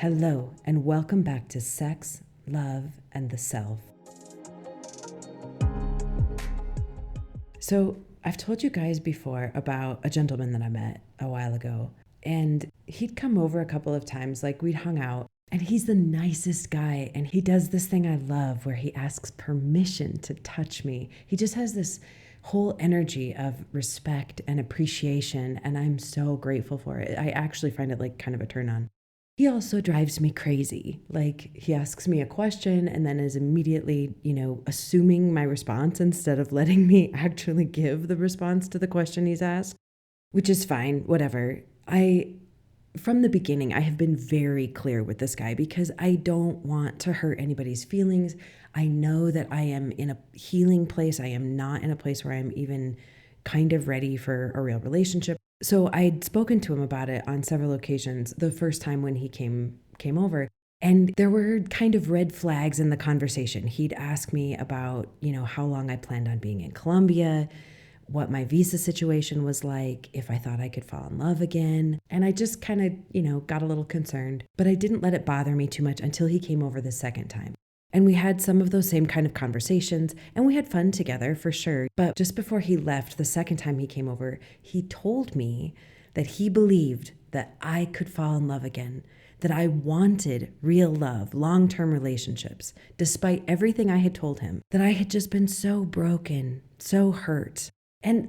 Hello, and welcome back to Sex, Love, and the Self. So, I've told you guys before about a gentleman that I met a while ago, and he'd come over a couple of times, like we'd hung out, and he's the nicest guy, and he does this thing I love where he asks permission to touch me. He just has this whole energy of respect and appreciation, and I'm so grateful for it. I actually find it like kind of a turn on. He also drives me crazy. Like, he asks me a question and then is immediately, assuming my response instead of letting me actually give the response to the question he's asked, which is fine, whatever. From the beginning, I have been very clear with this guy because I don't want to hurt anybody's feelings. I know that I am in a healing place. I am not in a place where I'm even kind of ready for a real relationship. So I'd spoken to him about it on several occasions, the first time when he came over. And there were kind of red flags in the conversation. He'd ask me about, how long I planned on being in Colombia, what my visa situation was like, if I thought I could fall in love again. And I just kind of, got a little concerned, but I didn't let it bother me too much until he came over the second time. And we had some of those same kind of conversations, and we had fun together for sure. But just before he left, the second time he came over, he told me that he believed that I could fall in love again, that I wanted real love, long-term relationships, despite everything I had told him, that I had just been so broken, so hurt. And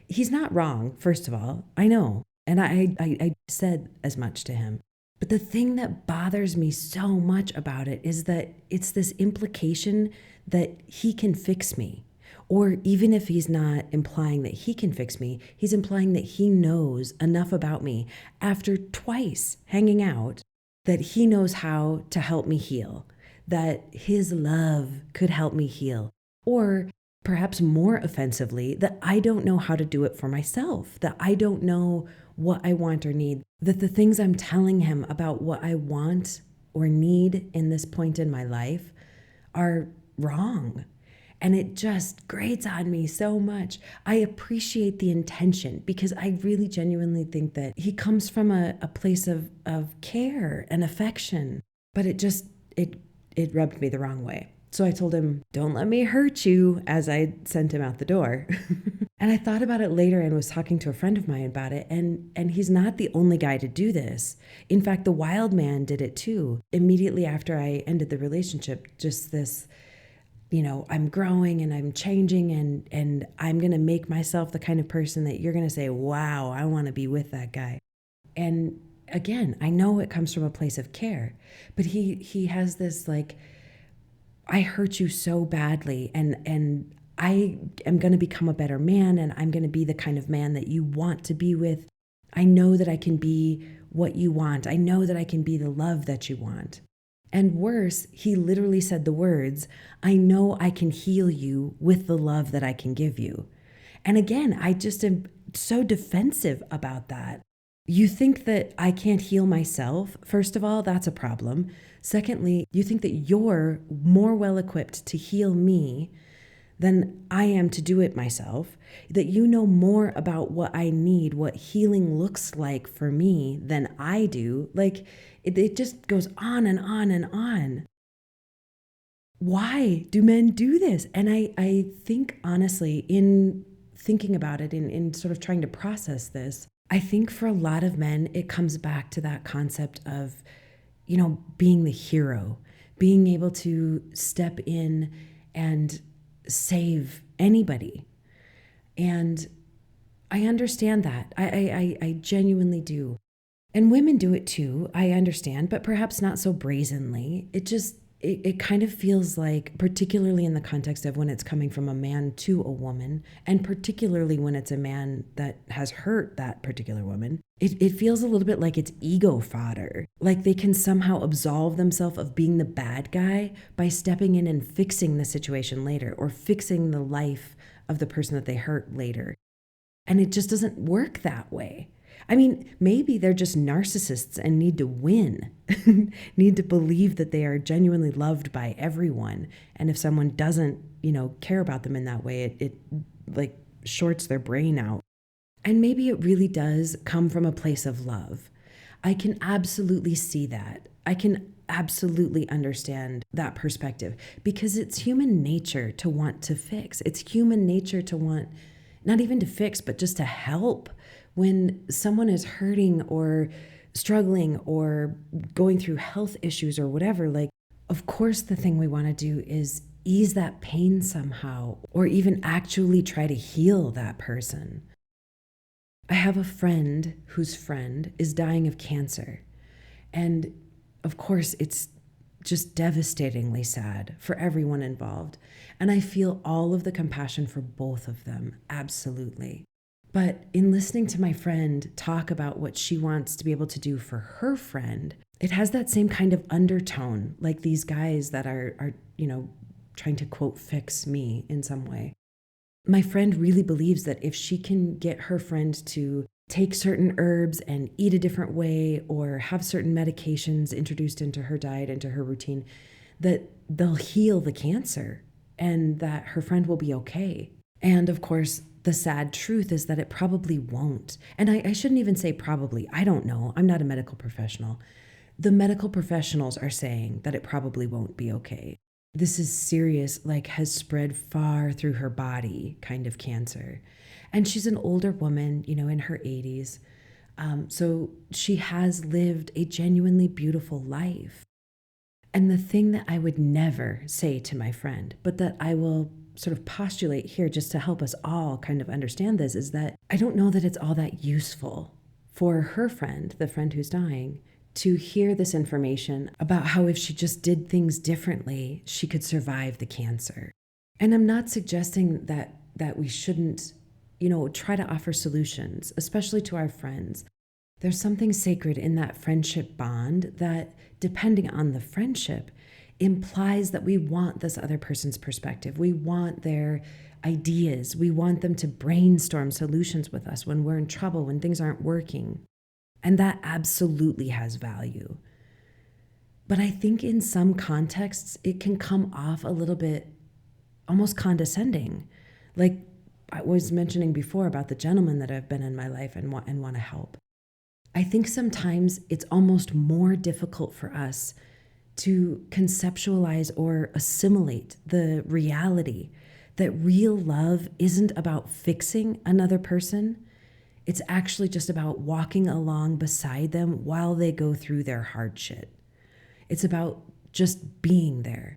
he's not wrong, first of all, I know. And I said as much to him. But the thing that bothers me so much about it is that it's this implication that he can fix me. Or even if he's not implying that he can fix me, he's implying that he knows enough about me after twice hanging out that he knows how to help me heal, that his love could help me heal. Or perhaps more offensively, that I don't know how to do it for myself, that I don't know what I want or need, that the things I'm telling him about what I want or need in this point in my life are wrong. And it just grates on me so much. I appreciate the intention because I really genuinely think that he comes from a place of care and affection, but it rubbed me the wrong way. So I told him, don't let me hurt you, as I sent him out the door. And I thought about it later and was talking to a friend of mine about it. And he's not the only guy to do this. In fact, the wild man did it too. Immediately after I ended the relationship, just this, I'm growing and I'm changing and I'm going to make myself the kind of person that you're going to say, wow, I want to be with that guy. And again, I know it comes from a place of care, but he has this I hurt you so badly and I am going to become a better man and I'm going to be the kind of man that you want to be with. I know that I can be what you want. I know that I can be the love that you want. And worse, he literally said the words, I know I can heal you with the love that I can give you. And again, I just am so defensive about that. You think that I can't heal myself? First of all, that's a problem. Secondly, you think that you're more well-equipped to heal me than I am to do it myself, that you know more about what I need, what healing looks like for me than I do. It just goes on and on and on. Why do men do this? And I think, honestly, in thinking about it, in sort of trying to process this, I think for a lot of men, it comes back to that concept of, being the hero, being able to step in and save anybody. And I understand that. I genuinely do. And women do it too, I understand, but perhaps not so brazenly. It kind of feels like, particularly in the context of when it's coming from a man to a woman, and particularly when it's a man that has hurt that particular woman, it feels a little bit like it's ego fodder. Like they can somehow absolve themselves of being the bad guy by stepping in and fixing the situation later, or fixing the life of the person that they hurt later. And it just doesn't work that way. I mean, maybe they're just narcissists and need to win, need to believe that they are genuinely loved by everyone. And if someone doesn't, care about them in that way, it shorts their brain out. And maybe it really does come from a place of love. I can absolutely see that. I can absolutely understand that perspective because it's human nature to want to fix. It's human nature to want not even to fix, but just to help when someone is hurting or struggling or going through health issues or whatever. Like, of course, the thing we want to do is ease that pain somehow or even actually try to heal that person. I have a friend whose friend is dying of cancer. And of course, it's just devastatingly sad for everyone involved. And I feel all of the compassion for both of them, absolutely. But in listening to my friend talk about what she wants to be able to do for her friend, it has that same kind of undertone, like these guys that are trying to quote fix me in some way. My friend really believes that if she can get her friend to take certain herbs and eat a different way or have certain medications introduced into her diet, into her routine, that they'll heal the cancer and that her friend will be okay. And of course, the sad truth is that it probably won't. And I shouldn't even say probably. I don't know. I'm not a medical professional. The medical professionals are saying that it probably won't be okay. This is serious, like has spread far through her body kind of cancer. And she's an older woman, in her 80s. So she has lived a genuinely beautiful life. And the thing that I would never say to my friend, but that I will sort of postulate here just to help us all kind of understand this, is that I don't know that it's all that useful for her friend, the friend who's dying, to hear this information about how if she just did things differently, she could survive the cancer. And I'm not suggesting that we shouldn't, try to offer solutions, especially to our friends. There's something sacred in that friendship bond that, depending on the friendship, implies that we want this other person's perspective. We want their ideas. We want them to brainstorm solutions with us when we're in trouble, when things aren't working. And that absolutely has value. But I think in some contexts, it can come off a little bit almost condescending. Like I was mentioning before about the gentleman that have been in my life and want to help. I think sometimes it's almost more difficult for us to conceptualize or assimilate the reality that real love isn't about fixing another person. It's actually just about walking along beside them while they go through their hard shit. It's about just being there.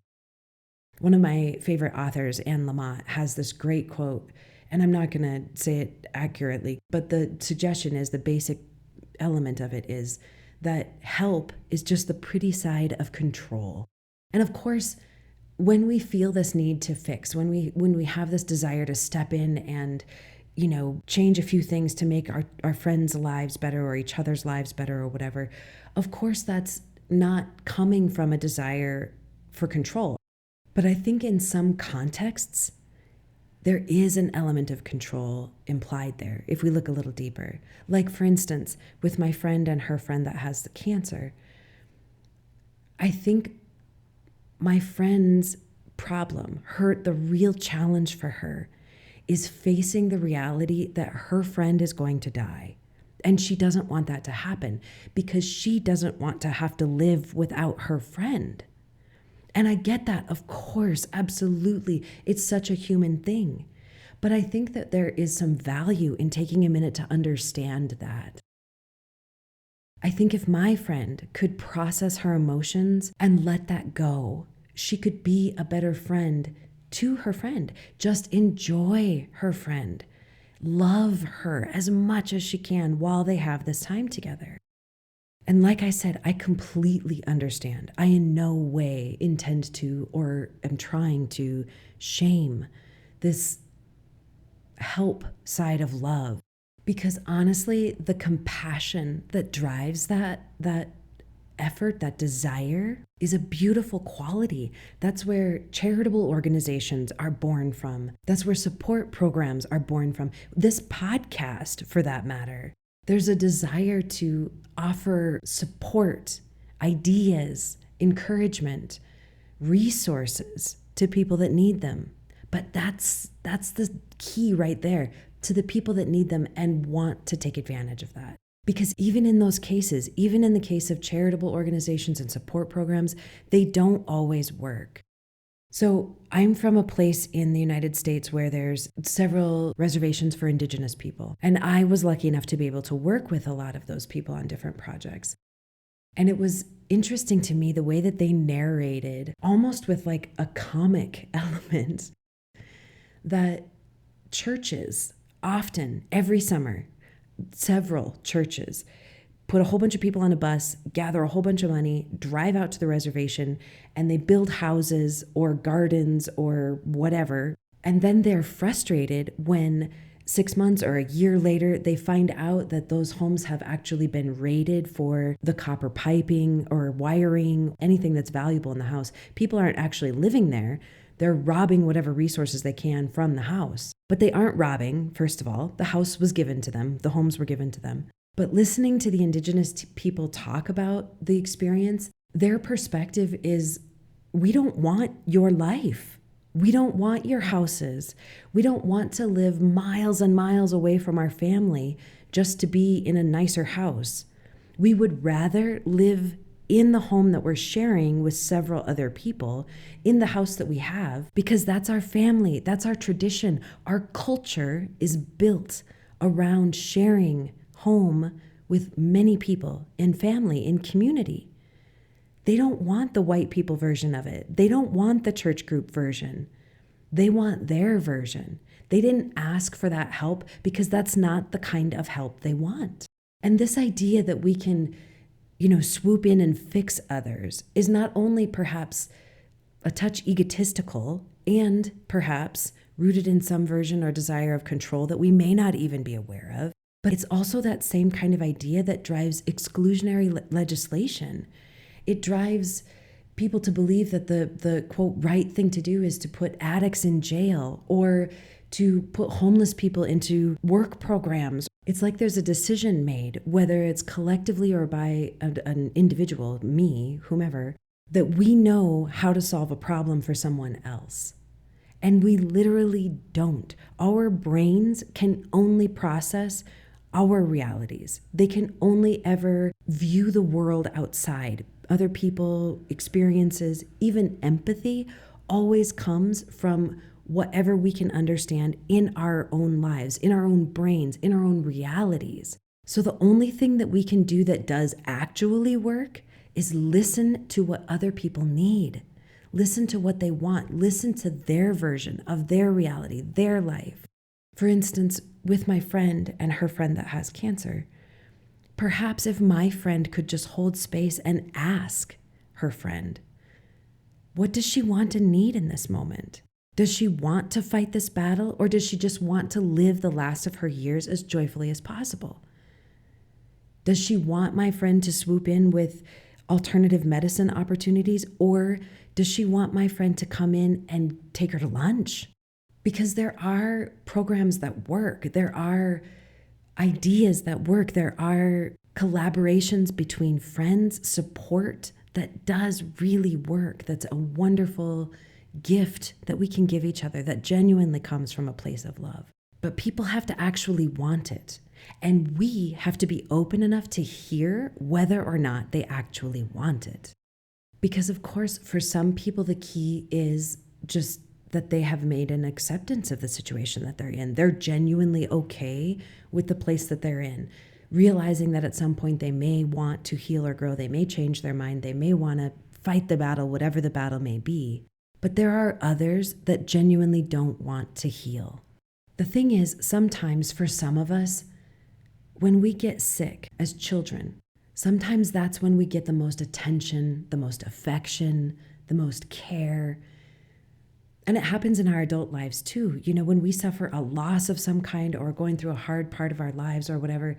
One of my favorite authors, Anne Lamott, has this great quote, and I'm not going to say it accurately, but the suggestion is, the basic element of it is that help is just the pretty side of control. And of course, when we feel this need to fix, when we have this desire to step in and change a few things to make our friends' lives better or each other's lives better or whatever, of course that's not coming from a desire for control. But I think in some contexts, there is an element of control implied there if we look a little deeper. Like, for instance, with my friend and her friend that has the cancer, I think my friend's problem, the real challenge for her, is facing the reality that her friend is going to die. And she doesn't want that to happen because she doesn't want to have to live without her friend. And I get that, of course, absolutely. It's such a human thing. But I think that there is some value in taking a minute to understand that. I think if my friend could process her emotions and let that go, she could be a better friend to her friend. Just enjoy her friend. Love her as much as she can while they have this time together. And like I said, I completely understand. I in no way intend to or am trying to shame this help side of love. Because honestly, the compassion that drives that effort, that desire, is a beautiful quality. That's where charitable organizations are born from. That's where support programs are born from. This podcast, for that matter. There's a desire to offer support, ideas, encouragement, resources to people that need them. But that's the key right there, to the people that need them and want to take advantage of that. Because even in those cases, even in the case of charitable organizations and support programs, they don't always work. So I'm from a place in the United States where there's several reservations for Indigenous people. And I was lucky enough to be able to work with a lot of those people on different projects. And it was interesting to me the way that they narrated, almost with like a comic element, that churches often, every summer, several churches put a whole bunch of people on a bus, gather a whole bunch of money, drive out to the reservation, and they build houses or gardens or whatever. And then they're frustrated when 6 months or a year later, they find out that those homes have actually been raided for the copper piping or wiring, anything that's valuable in the house. People aren't actually living there. They're robbing whatever resources they can from the house. But they aren't robbing, first of all. The house was given to them. The homes were given to them. But listening to the Indigenous people talk about the experience, their perspective is, we don't want your life. We don't want your houses. We don't want to live miles and miles away from our family just to be in a nicer house. We would rather live in the home that we're sharing with several other people, in the house that we have, because that's our family, that's our tradition. Our culture is built around sharing home with many people in family, in community. They don't want the white people version of it. They don't want the church group version. They want their version. They didn't ask for that help because that's not the kind of help they want. And this idea that we can, swoop in and fix others is not only perhaps a touch egotistical and perhaps rooted in some version or desire of control that we may not even be aware of, but it's also that same kind of idea that drives exclusionary legislation. It drives people to believe that the quote right thing to do is to put addicts in jail or to put homeless people into work programs. It's like there's a decision made, whether it's collectively or by an individual, me, whomever, that we know how to solve a problem for someone else. And we literally don't. Our brains can only process our realities. They can only ever view the world outside. Other people, experiences, even empathy always comes from whatever we can understand in our own lives, in our own brains, in our own realities. So the only thing that we can do that does actually work is listen to what other people need. Listen to what they want. Listen to their version of their reality, their life. For instance, with my friend and her friend that has cancer, perhaps if my friend could just hold space and ask her friend, what does she want and need in this moment? Does she want to fight this battle, or does she just want to live the last of her years as joyfully as possible? Does she want my friend to swoop in with alternative medicine opportunities, or does she want my friend to come in and take her to lunch? Because there are programs that work. There are ideas that work. There are collaborations between friends, support that does really work. That's a wonderful gift that we can give each other that genuinely comes from a place of love. But people have to actually want it. And we have to be open enough to hear whether or not they actually want it. Because of course, for some people, the key is just that they have made an acceptance of the situation that they're in. They're genuinely okay with the place that they're in, realizing that at some point they may want to heal or grow. They may change their mind. They may want to fight the battle, whatever the battle may be. But there are others that genuinely don't want to heal. The thing is, sometimes for some of us, when we get sick as children, sometimes that's when we get the most attention, the most affection, the most care. And it happens in our adult lives too. When we suffer a loss of some kind or going through a hard part of our lives or whatever,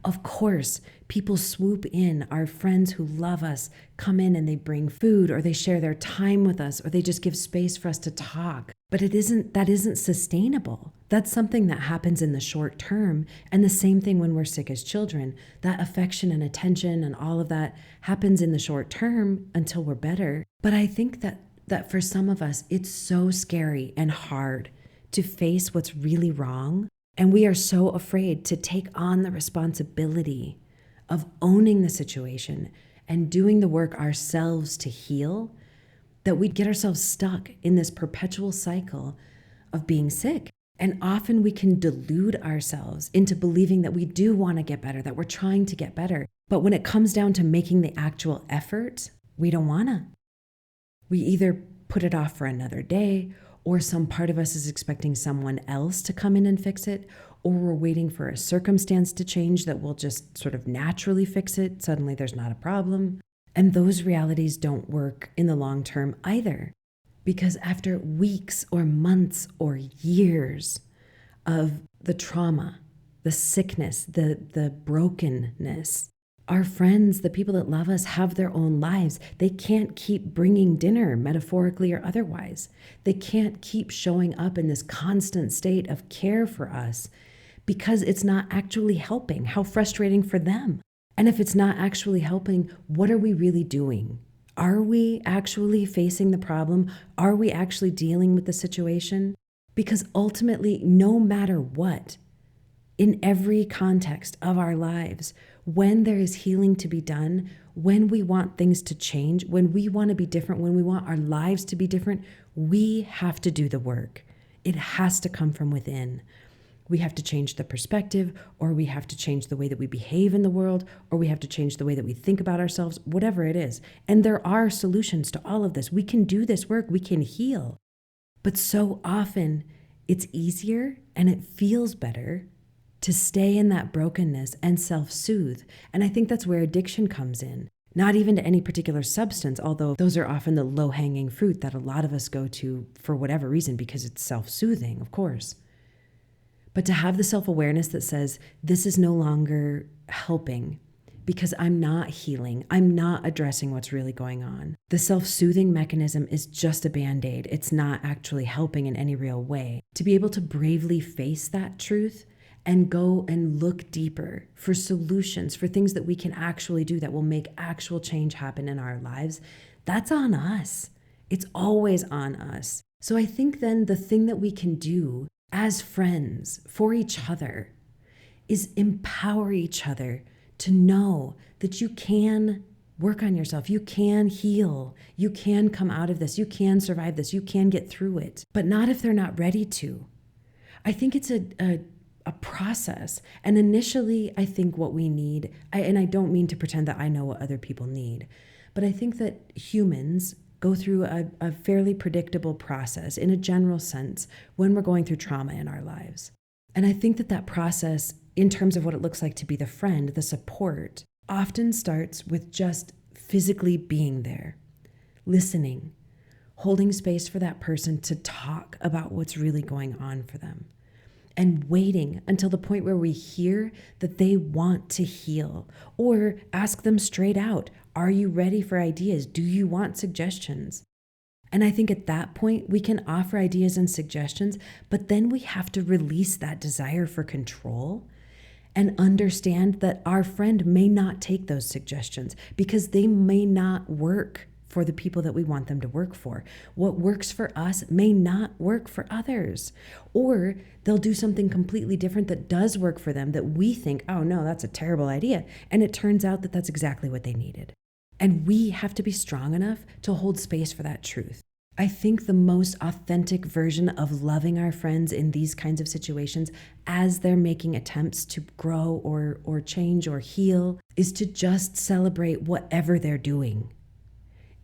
of course, people swoop in. Our friends who love us come in and they bring food, or they share their time with us, or they just give space for us to talk. But that isn't sustainable. That's something that happens in the short term. And the same thing when we're sick as children. That affection and attention and all of that happens in the short term until we're better. But I think that for some of us, it's so scary and hard to face what's really wrong. And we are so afraid to take on the responsibility of owning the situation and doing the work ourselves to heal, that we get ourselves stuck in this perpetual cycle of being sick. And often we can delude ourselves into believing that we do want to get better, that we're trying to get better. But when it comes down to making the actual effort, we don't want to. We either put it off for another day, or some part of us is expecting someone else to come in and fix it, or we're waiting for a circumstance to change that will just sort of naturally fix it. Suddenly there's not a problem. And those realities don't work in the long term either. Because after weeks or months or years of the trauma, the sickness, the brokenness, our friends, the people that love us, have their own lives. They can't keep bringing dinner, metaphorically or otherwise. They can't keep showing up in this constant state of care for us because it's not actually helping. How frustrating for them. And if it's not actually helping, what are we really doing? Are we actually facing the problem? Are we actually dealing with the situation? Because ultimately, no matter what, in every context of our lives, when there is healing to be done, when we want things to change, when we want to be different, when we want our lives to be different, we have to do the work. It has to come from within. We have to change the perspective, or we have to change the way that we behave in the world, or we have to change the way that we think about ourselves, whatever it is. And there are solutions to all of this. We can do this work. We can heal. But so often it's easier and it feels better to stay in that brokenness and self-soothe. And I think that's where addiction comes in. Not even to any particular substance, although those are often the low-hanging fruit that a lot of us go to for whatever reason, because it's self-soothing, of course. But to have the self-awareness that says, this is no longer helping because I'm not healing. I'm not addressing what's really going on. The self-soothing mechanism is just a Band-Aid. It's not actually helping in any real way. To be able to bravely face that truth and go and look deeper for solutions, for things that we can actually do that will make actual change happen in our lives, that's on us. It's always on us. So I think then the thing that we can do as friends for each other is empower each other to know that you can work on yourself, you can heal, you can come out of this, you can survive this, you can get through it, but not if they're not ready to. I think it's a process. And initially, I think what we need, and I don't mean to pretend that I know what other people need, but I think that humans go through a fairly predictable process in a general sense when we're going through trauma in our lives. And I think that process, in terms of what it looks like to be the friend, the support, often starts with just physically being there, listening, holding space for that person to talk about what's really going on for them, and waiting until the point where we hear that they want to heal, or ask them straight out, are you ready for ideas? Do you want suggestions? And I think at that point, we can offer ideas and suggestions, but then we have to release that desire for control and understand that our friend may not take those suggestions because they may not work for the people that we want them to work for. What works for us may not work for others, or they'll do something completely different that does work for them that we think, oh no, that's a terrible idea. And it turns out that that's exactly what they needed. And we have to be strong enough to hold space for that truth. I think the most authentic version of loving our friends in these kinds of situations as they're making attempts to grow or change or heal is to just celebrate whatever they're doing.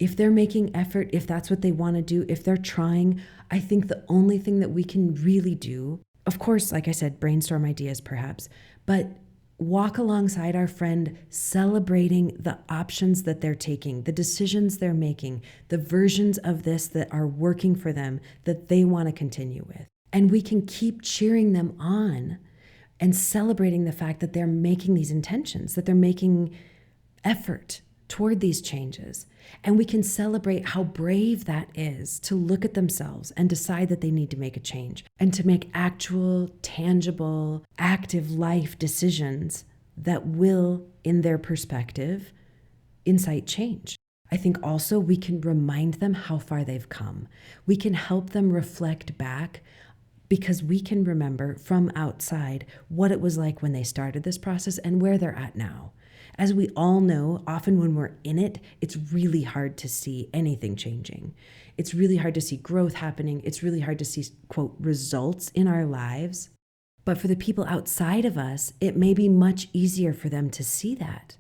If they're making effort, if that's what they want to do, if they're trying, I think the only thing that we can really do, of course, like I said, brainstorm ideas perhaps, but walk alongside our friend, celebrating the options that they're taking, the decisions they're making, the versions of this that are working for them, that they want to continue with. And we can keep cheering them on and celebrating the fact that they're making these intentions, that they're making effort toward these changes. And we can celebrate how brave that is to look at themselves and decide that they need to make a change and to make actual, tangible, active life decisions that will, in their perspective, incite change. I think also we can remind them how far they've come. We can help them reflect back because we can remember from outside what it was like when they started this process and where they're at now. As we all know, often when we're in it, it's really hard to see anything changing. It's really hard to see growth happening. It's really hard to see, quote, results in our lives. But for the people outside of us, it may be much easier for them to see that.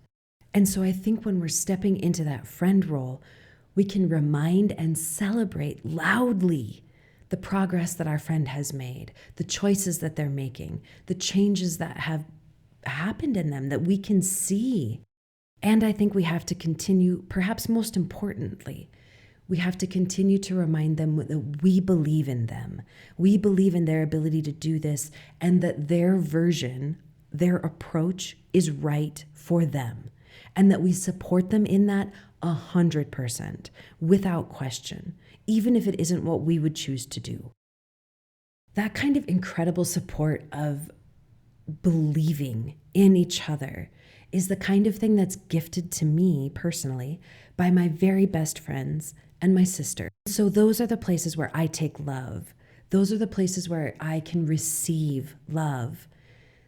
And so I think when we're stepping into that friend role, we can remind and celebrate loudly the progress that our friend has made, the choices that they're making, the changes that have happened in them that we can see. And I think we have to continue, perhaps most importantly, we have to continue to remind them that we believe in them. We believe in their ability to do this and that their version, their approach is right for them. And that we support them in that 100%, without question, even if it isn't what we would choose to do. That kind of incredible support of believing in each other is the kind of thing that's gifted to me personally by my very best friends and my sister. So those are the places where I take love. Those are the places where I can receive love.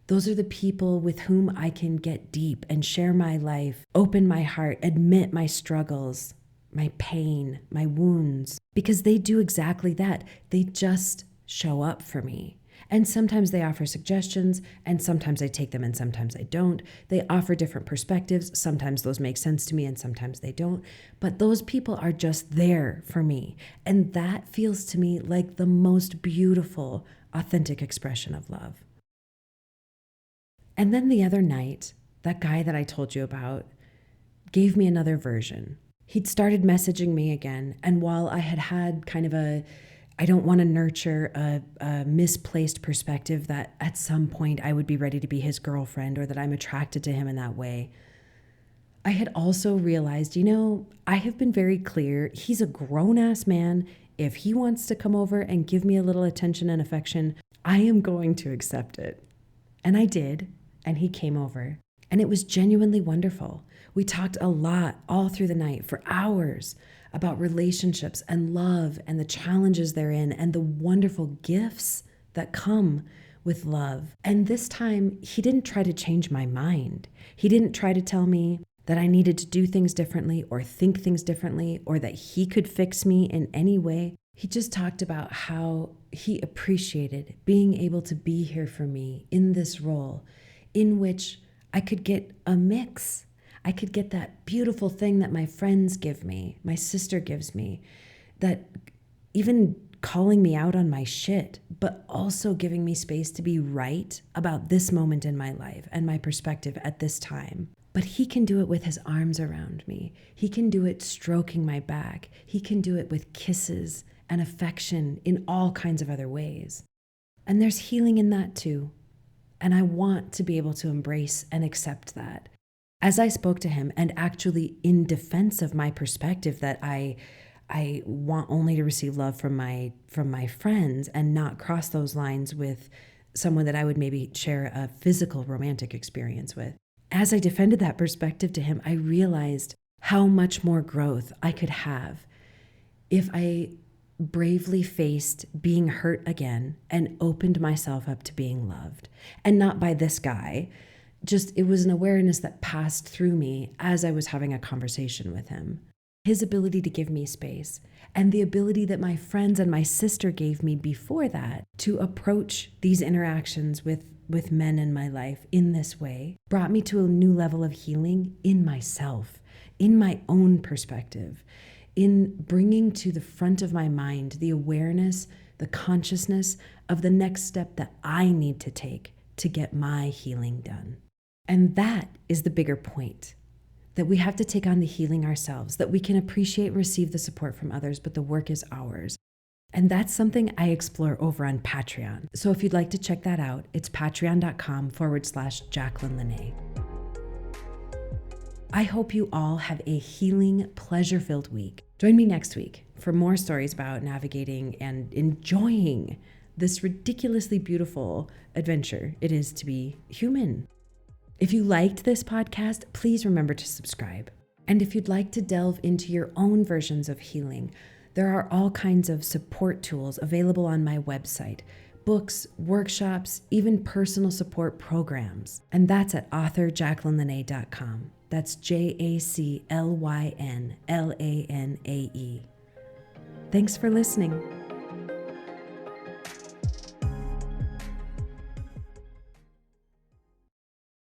Those are the people with whom I can get deep and share my life, open my heart, admit my struggles, my pain, my wounds, because they do exactly that. They just show up for me. And sometimes they offer suggestions, and sometimes I take them and sometimes I don't. They offer different perspectives. Sometimes those make sense to me and sometimes they don't. But those people are just there for me. And that feels to me like the most beautiful, authentic expression of love. And then the other night, that guy that I told you about gave me another version. He'd started messaging me again. And while I had kind of I don't want to nurture a misplaced perspective that at some point I would be ready to be his girlfriend or that I'm attracted to him in that way, I had also realized, I have been very clear. He's a grown-ass man. If he wants to come over and give me a little attention and affection, I am going to accept it. And I did. And he came over, and it was genuinely wonderful. We talked a lot all through the night for hours about relationships and love and the challenges therein and the wonderful gifts that come with love. And this time, he didn't try to change my mind. He didn't try to tell me that I needed to do things differently or think things differently or that he could fix me in any way. He just talked about how he appreciated being able to be here for me in this role, in which I could get a mix. I could get that beautiful thing that my friends give me, my sister gives me, that even calling me out on my shit, but also giving me space to be right about this moment in my life and my perspective at this time. But he can do it with his arms around me. He can do it stroking my back. He can do it with kisses and affection in all kinds of other ways. And there's healing in that too. And I want to be able to embrace and accept that. As I spoke to him, and actually in defense of my perspective that I want only to receive love from my friends and not cross those lines with someone that I would maybe share a physical romantic experience with. As I defended that perspective to him, I realized how much more growth I could have if I bravely faced being hurt again and opened myself up to being loved. And not by this guy, just it was an awareness that passed through me as I was having a conversation with him. His ability to give me space and the ability that my friends and my sister gave me before that to approach these interactions with men in my life in this way brought me to a new level of healing in myself, in my own perspective, in bringing to the front of my mind the awareness, the consciousness of the next step that I need to take to get my healing done. And that is the bigger point, that we have to take on the healing ourselves, that we can appreciate and receive the support from others, but the work is ours. And that's something I explore over on Patreon. So if you'd like to check that out, it's patreon.com/Jacqueline Lene. I hope you all have a healing, pleasure-filled week. Join me next week for more stories about navigating and enjoying this ridiculously beautiful adventure it is to be human. If you liked this podcast, please remember to subscribe. And if you'd like to delve into your own versions of healing, there are all kinds of support tools available on my website, books, workshops, even personal support programs. And that's at authorjacquelinelene.com. That's JACLYNLANAE. Thanks for listening.